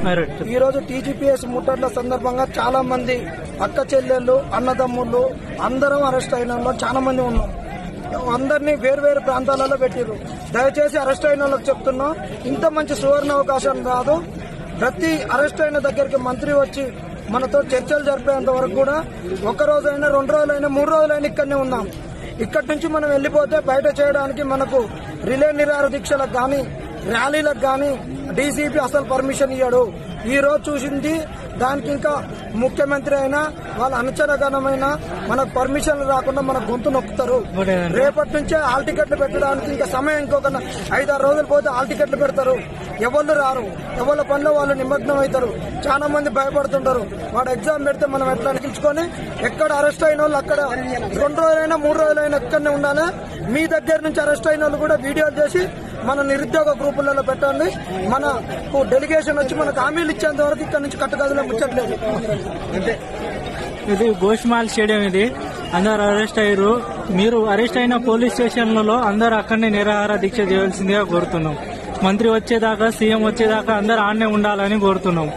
ఈ రోజు టీజీపీఎస్ ముట్టడ్ల సందర్భంగా చాలా మంది అక్క చెల్లెళ్ళు అన్నదమ్ముళ్ళు అందరం అరెస్ట్ అయిన వాళ్ళు చాలా మంది ఉన్నాం. అందరినీ వేరు ప్రాంతాలలో పెట్టిరు. దయచేసి అరెస్ట్ అయిన వాళ్ళకి చెప్తున్నాం, ఇంత మంచి సువర్ణ అవకాశం రాదు. ప్రతి అరెస్ట్ అయిన దగ్గరికి మంత్రి వచ్చి మనతో చర్చలు జరిపేంత వరకు కూడా 1 రోజైనా 2 రోజులైనా 3 రోజులైనా ఇక్కడనే ఉన్నాం. ఇక్కడి నుంచి మనం వెళ్లిపోతే బయట చేయడానికి మనకు రిలే నిరాహార దీక్షలకు గాని ర్యాలీలకు గాని డీసీపీ అసలు పర్మిషన్ ఇయ్యాడు. ఈ రోజు చూసింది దానికి ఇంకా ముఖ్యమంత్రి అయినా వాళ్ళ అనుచరగణమైన మనకు పర్మిషన్లు రాకుండా మన గొంతు నొక్కుతారు. రేపటి నుంచే హాల్ టికెట్లు పెట్టడానికి ఇంకా సమయం ఇంకొక 5-6 రోజులు పోతే హాల్ టికెట్లు పెడతారు. ఎవరు రారు, ఎవరి పనిలో వాళ్ళు నిమగ్నం అవుతారు. చాలా మంది భయపడుతుంటారు. వాడు ఎగ్జామ్ పెడితే మనం ఎట్లా నిలుచుకొని ఎక్కడ అరెస్ట్ అయిన వాళ్ళు అక్కడ 2 రోజులైనా 3 రోజులైనా ఎక్కడనే ఉండాలి. మీ దగ్గర నుంచి అరెస్ట్ అయిన వాళ్ళు కూడా వీడియోలు చేసి మన నిరుద్యోగ గ్రూపులలో పెట్టండి. మనకు డెలిగేషన్ వచ్చి మనకు హామీలు ఇచ్చేంత వరకు ఇక్కడ నుంచి కట్టుగదిలో ముచ్చట్లేదు. ఇది గోష్మాల్ స్టేడియం. ఇది అందరు అరెస్ట్ అయ్యారు. మీరు అరెస్ట్ అయిన పోలీస్ స్టేషన్లలో అందరు అక్కడనే నిరాహార దీక్ష చేయవలసిందిగా కోరుతున్నాం. మంత్రి వచ్చేదాకా, సీఎం వచ్చేదాకా అందరు ఆడనే ఉండాలని కోరుతున్నాం.